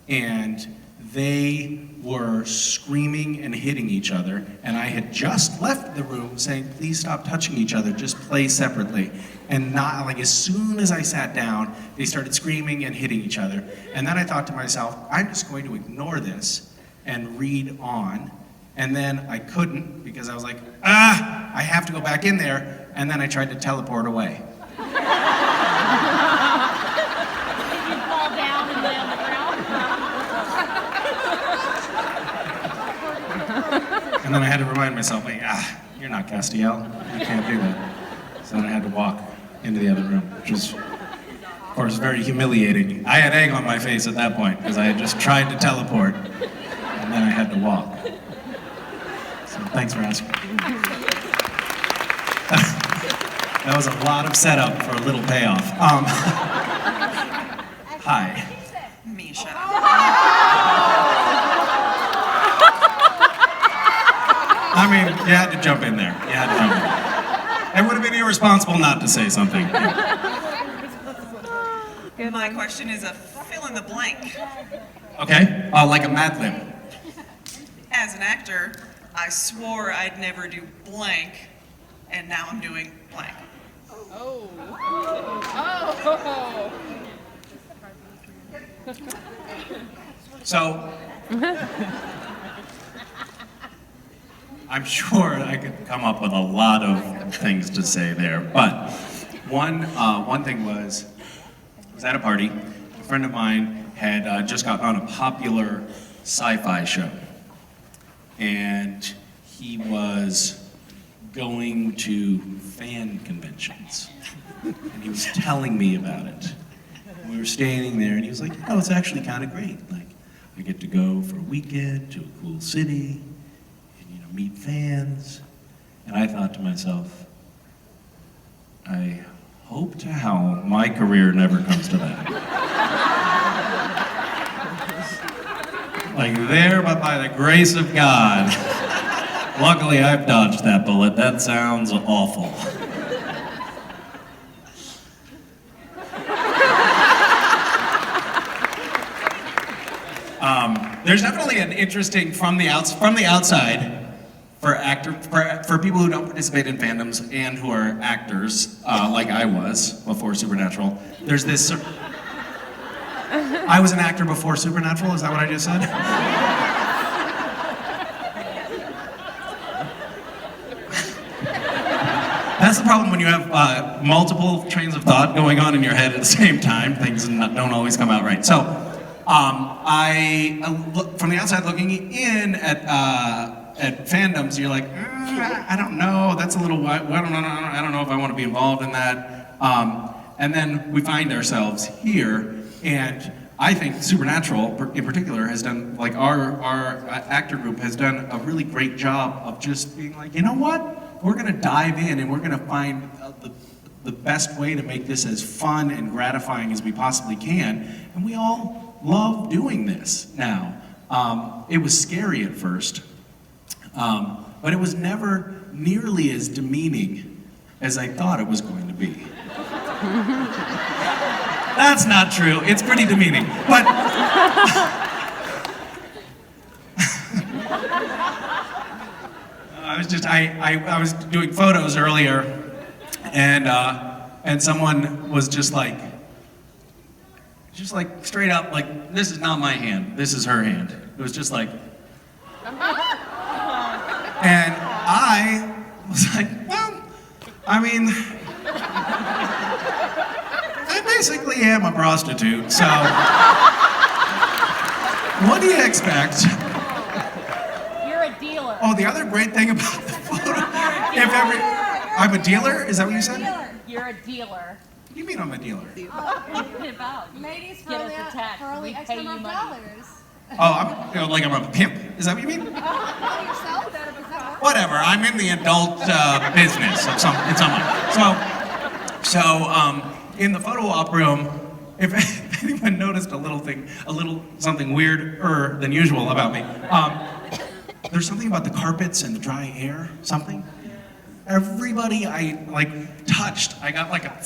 and they were screaming and hitting each other, and I had just left the room saying, please stop touching each other, just play separately. And not like as soon as I sat down, they started screaming and hitting each other. And then I thought to myself, I'm just going to ignore this and read on. And then I couldn't because I was like, I have to go back in there. And then I tried to teleport away. Did you fall down and lay on the ground? And then I had to remind myself, like, you're not Castiel. You can't do that. So then I had to walk into the other room, which was, of course, very humiliating. I had egg on my face at that point because I had just tried to teleport, and then I had to walk. So thanks for asking. That was a lot of setup for a little payoff. Hi. Misha. I mean, you had to jump in there. You had to jump in. It would have been irresponsible not to say something. My question is a fill in the blank. Okay? Like a Mad Lib. As an actor, I swore I'd never do blank, and now I'm doing blank. Oh. So, I'm sure I could come up with a lot of things to say there, but one thing was, I was at a party. A friend of mine had just gotten on a popular sci-fi show, and he was going to fan conventions, and he was telling me about it. We were standing there, and he was like, it's actually kind of great. Like, I get to go for a weekend to a cool city, and meet fans. And I thought to myself, I hope to hell my career never comes to that. Like there, but by the grace of God, luckily I've dodged that bullet. That sounds awful. There's definitely an interesting from the outside for people who don't participate in fandoms and who are actors, like I was before Supernatural. There's this. I was an actor before Supernatural. Is that what I just said? That's the problem when you have multiple trains of thought going on in your head at the same time. Things don't always come out right. So. I look from the outside looking in at fandoms. You're like, I don't know. That's a little. I don't know if I want to be involved in that. And then we find ourselves here, and I think Supernatural, in particular, has done like our actor group has done a really great job of just being like, you know what? We're gonna dive in, and we're gonna find the best way to make this as fun and gratifying as we possibly can, and we all love doing this now. It was scary at first, but it was never nearly as demeaning as I thought it was going to be. That's not true. It's pretty demeaning, but I was doing photos earlier, and someone was just like straight up, like, this is not my hand, this is her hand. It was just like, and I was like, well, I mean, I basically am a prostitute, so what do you expect? You're a dealer. Oh, the other great thing about the photo, I'm a dealer? Is that what you said? You're a dealer. What do you mean I'm a dealer? Ladies for only X number of dollars. Oh, I'm a pimp. Is that what you mean? Yourself? Whatever. I'm in the adult business of some way. So in the photo op room, if anyone noticed something weirder than usual about me, there's something about the carpets and the dry air. Something. Everybody I touched, I got like a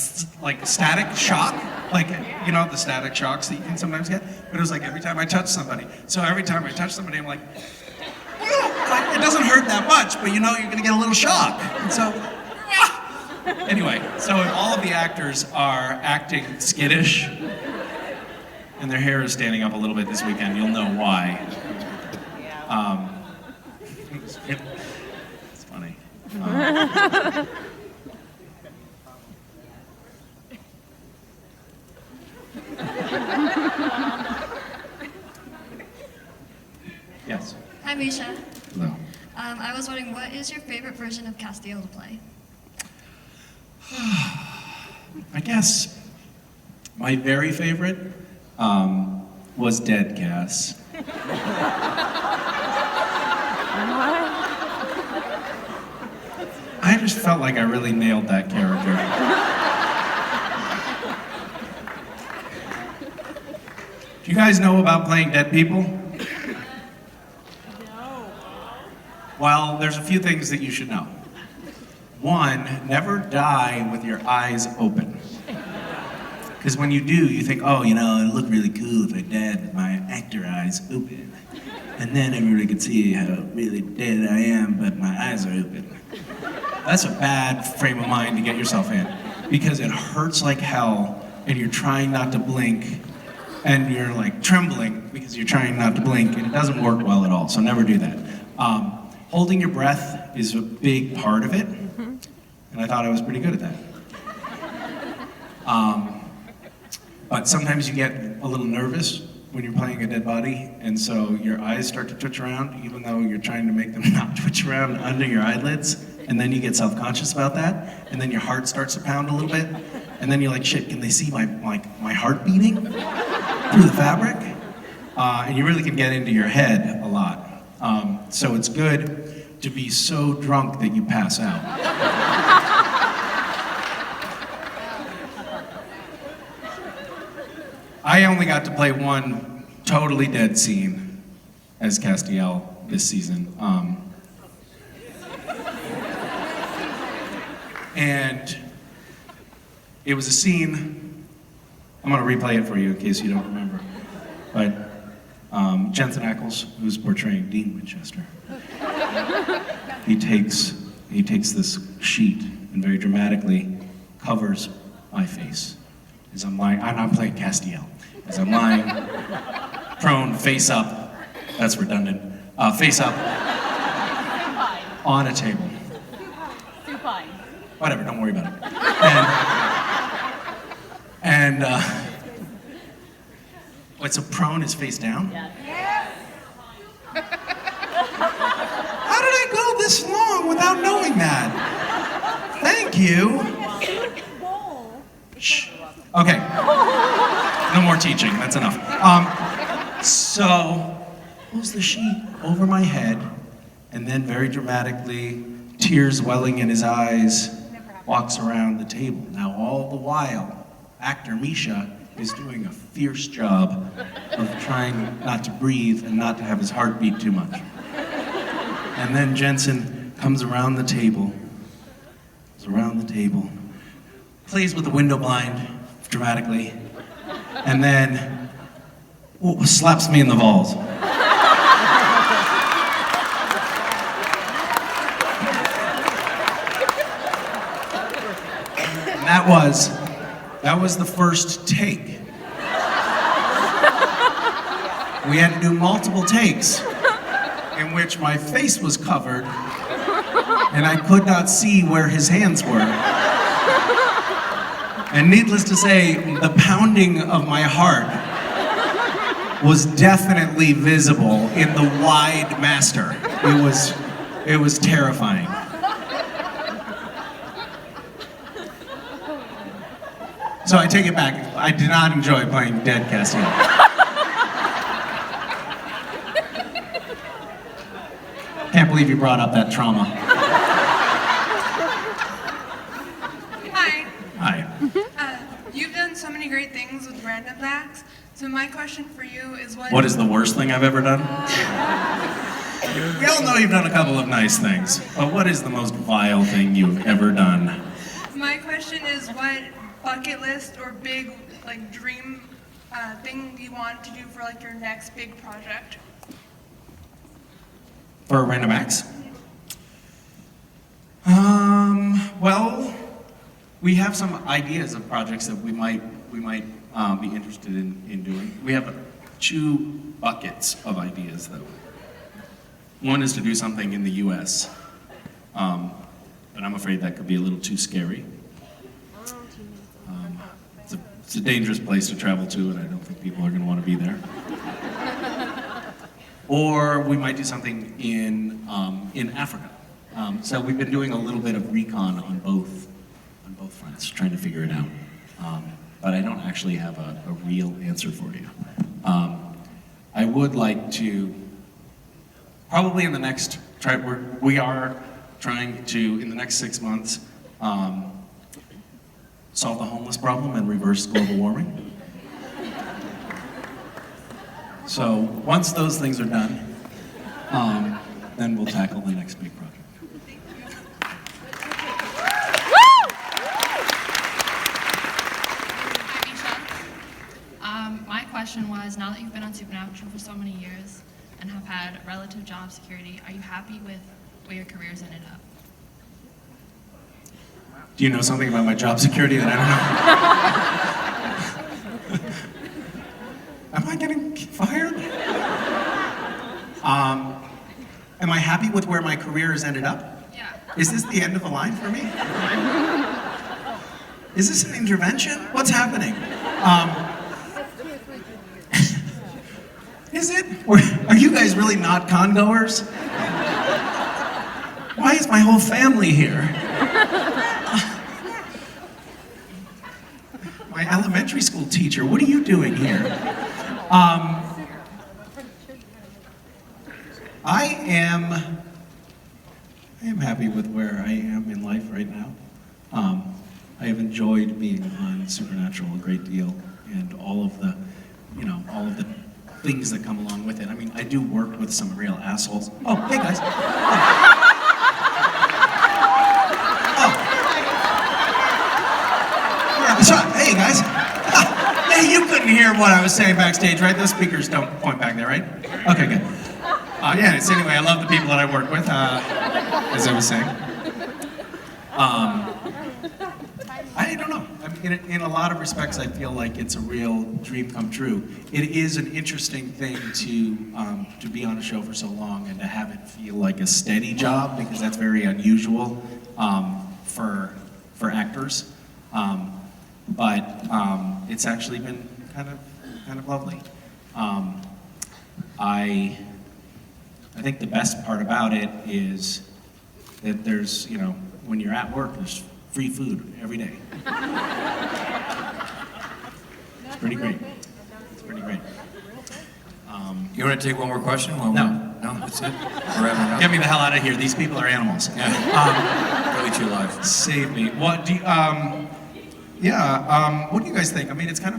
static shock, the static shocks that you can sometimes get. But it was like every time I touched somebody. So every time I touch somebody, I'm like, it doesn't hurt that much, but you're gonna get a little shock. And so, Anyway, so if all of the actors are acting skittish and their hair is standing up a little bit this weekend, you'll know why. It's funny. Yes. Hi, Misha. Hello. I was wondering, what is your favorite version of Castiel to play? I guess my very favorite was Dead Cass. I just felt like I really nailed that character. Do you guys know about playing dead people? No. Well, there's a few things that you should know. One, never die with your eyes open. Because when you do, you think, oh, you know, it'd look really cool if I died with my actor eyes open. And then everybody could see how really dead I am, but my eyes are open. That's a bad frame of mind to get yourself in. Because it hurts like hell, and you're trying not to blink, and you're like trembling because you're trying not to blink, and it doesn't work well at all, so never do that. Holding your breath is a big part of it, and I thought I was pretty good at that. But sometimes you get a little nervous when you're playing a dead body, and so your eyes start to twitch around, even though you're trying to make them not twitch around under your eyelids, and then you get self-conscious about that, and then your heart starts to pound a little bit, and then you're like, shit, can they see my heart beating through the fabric? And you really can get into your head a lot. So it's good to be so drunk that you pass out. I only got to play one totally dead scene as Castiel this season. And it was a scene, I'm gonna replay it for you in case you don't remember. But Jensen Ackles, who's portraying Dean Winchester, he takes this sheet and very dramatically covers my face. As I'm lying, I'm not playing Castiel. As I'm lying prone, face up, that's redundant, face up on a table. Supine. Whatever, don't worry about it. What's a prone is face down? Yes. How did I go this long without knowing that? Thank you. Shh. Okay. No more teaching, that's enough. So, pulls the sheet over my head, and then very dramatically, tears welling in his eyes, walks around the table. Now, all the while, actor Misha is doing a fierce job of trying not to breathe and not to have his heart beat too much. And then Jensen comes around the table, plays with the window blind dramatically, and then slaps me in the balls. And that was the first take. We had to do multiple takes in which my face was covered and I could not see where his hands were. And needless to say, the pounding of my heart was definitely visible in the wide master. It was terrifying. So I take it back. I did not enjoy playing dead Castiel. Can't believe you brought up that trauma. Hi. Hi. You've done so many great things with random acts. So my question for you is What is the worst thing I've ever done? We all know you've done a couple of nice things, but what is the most vile thing you've ever done? My question is what bucket list or big dream thing you want to do for your next big project? For random acts? Well, We have some ideas of projects that we might be interested in doing. We have 2 buckets of ideas, though. One is to do something in the U.S., but I'm afraid that could be a little too scary. It's a dangerous place to travel to, and I don't think people are going to want to be there. Or we might do something in Africa. So we've been doing a little bit of recon on both fronts, trying to figure it out. But I don't actually have a real answer for you. I would like to, probably in the next, we are trying to, in the next 6 months, solve the homeless problem and reverse global warming. So once those things are done, then we'll tackle the next big project. Hi, Misha. My question was, now that you've been on Supernatural for so many years and have had relative job security, are you happy with where your career's ended up? Do you know something about my job security that I don't know? Am I getting fired? Am I happy with where my career has ended up? Yeah. Is this the end of the line for me? Is this an intervention? What's happening? Is it? Are you guys really not con-goers? Why is my whole family here? My elementary school teacher, what are you doing here? I am happy with where I am in life right now. I have enjoyed being on Supernatural a great deal, and all of the things that come along with it. I mean, I do work with some real assholes. Oh, hey guys. Hey guys. Hey, you couldn't hear what I was saying backstage, right? Those speakers don't point back there, right? Okay, good. Yeah, so anyway, I love the people that I work with, as I was saying. I don't know. I mean, in a lot of respects, I feel like it's a real dream come true. It is an interesting thing to be on a show for so long and to have it feel like a steady job, because that's very unusual for actors. But it's actually been kind of lovely. I think the best part about it is that there's, when you're at work, there's free food every day. It's pretty great. It's pretty great. You want to take one more question? No, that's it. We're wrapping up. Get me the hell out of here. These people are animals. Yeah. Go eat your life. Save me. What do you, what do you guys think? I mean, it's kind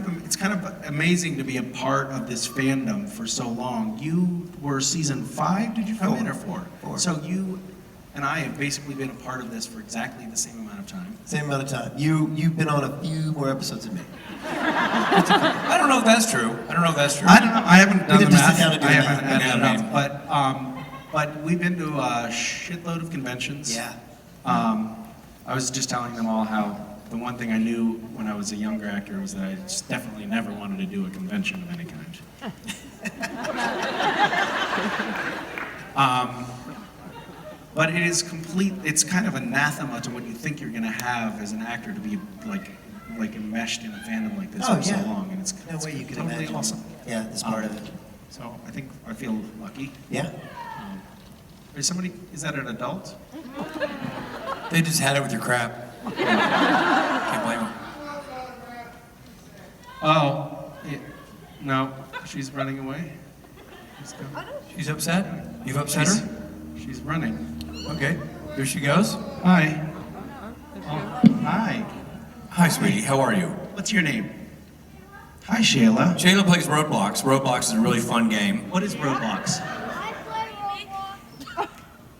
of amazing to be a part of this fandom for so long. You were season 5, did you come in, or 4? 4. So you and I have basically been a part of this for exactly the same amount of time. Same amount of time. You've been on a few more episodes than me. I don't know if that's true. I don't know. I haven't done the math. I haven't added it up. But we've been to a shitload of conventions. Yeah. I was just telling them all how the one thing I knew when I was a younger actor was that I just definitely never wanted to do a convention of any kind. But it is it's kind of anathema to what you think you're going to have as an actor to be like enmeshed in a fandom like this for so long, and it's way you can totally imagine. awesome. Yeah, this part of it. So I feel lucky. Yeah. Is that an adult? They just had it with your crap. Can't blame them. Oh, yeah. No, she's running away. She's upset? You've upset her? She's running. Okay, here she goes. Hi. Oh, hi. Hi, sweetie, how are you? What's your name? Hi, Shayla. Shayla plays Roadblocks. Roadblocks is a really fun game. What is Roadblocks?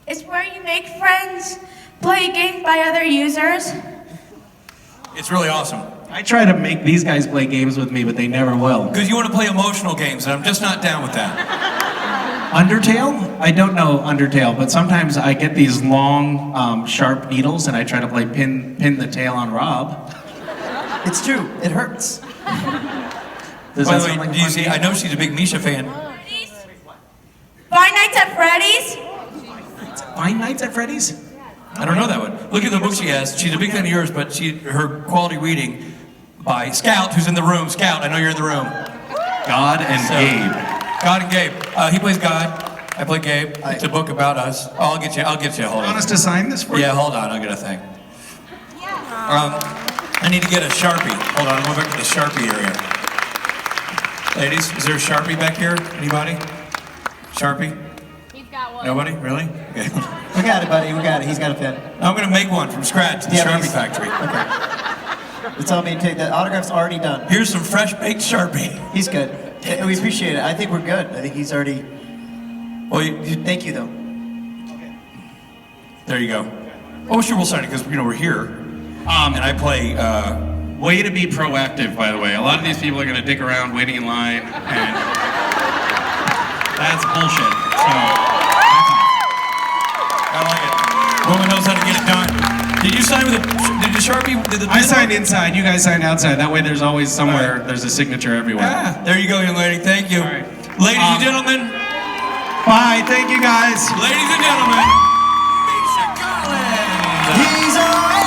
It's where you make friends, play games by other users. It's really awesome. I try to make these guys play games with me, but they never will. Because you want to play emotional games, and I'm just not down with that. Undertale? I don't know Undertale, but sometimes I get these long, sharp needles and I try to play pin the tail on Rob. It's true. It hurts. Does By that the sound way, like a do you fun see? game? I know she's a big Misha fan. Five Nights at Freddy's? Five Nights at Freddy's? I don't know that one. Look at the book she has. She's a big fan of yours, but her quality reading by Scout, who's in the room. Scout, I know you're in the room. God and Gabe. God and Gabe. He plays God. I play Gabe. It's a book about us. Oh, I'll get you. Hold on. Want us to sign this for you? Yeah, hold on. I'll get a thing. I need to get a Sharpie. Hold on. I'm going back to the Sharpie area. Ladies, is there a Sharpie back here? Anybody? Sharpie? He's got one. Nobody? Really? Okay. We got it, buddy. We got it. He's got a pen. I'm going to make one from scratch at the Yeah, Sharpie please. factory. Okay. Tell me to take that. Autograph's already done. Here's some fresh baked Sharpie. He's good. We appreciate it. I think we're good. I think he's already. Well, Thank you, though. there you go. Oh, sure, we'll sign it because we're here. And I play. Way to be proactive, by the way. A lot of these people are going to dick around waiting in line, and that's bullshit. So, I like it. Woman knows how to get it done. Did you sign with Did the Sharpie? I signed inside. You guys signed outside. That way, there's always somewhere. There's a signature everywhere. Ah, there you go, young lady. Thank you. Right. Ladies and gentlemen. Bye. Thank you, guys. Ladies and gentlemen. Misha Collins. He's alright.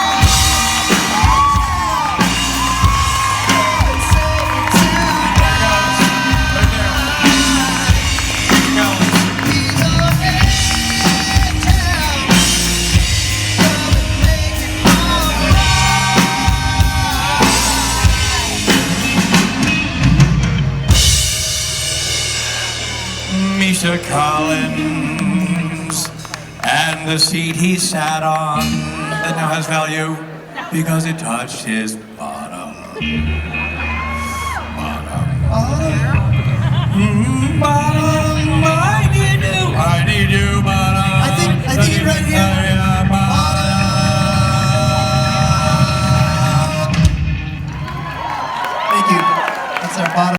Misha Collins, and the seat he sat on that now has value because it touched his bottom. Bottom, I need you, bottom. I think he's right here. Thank you. That's our bottom.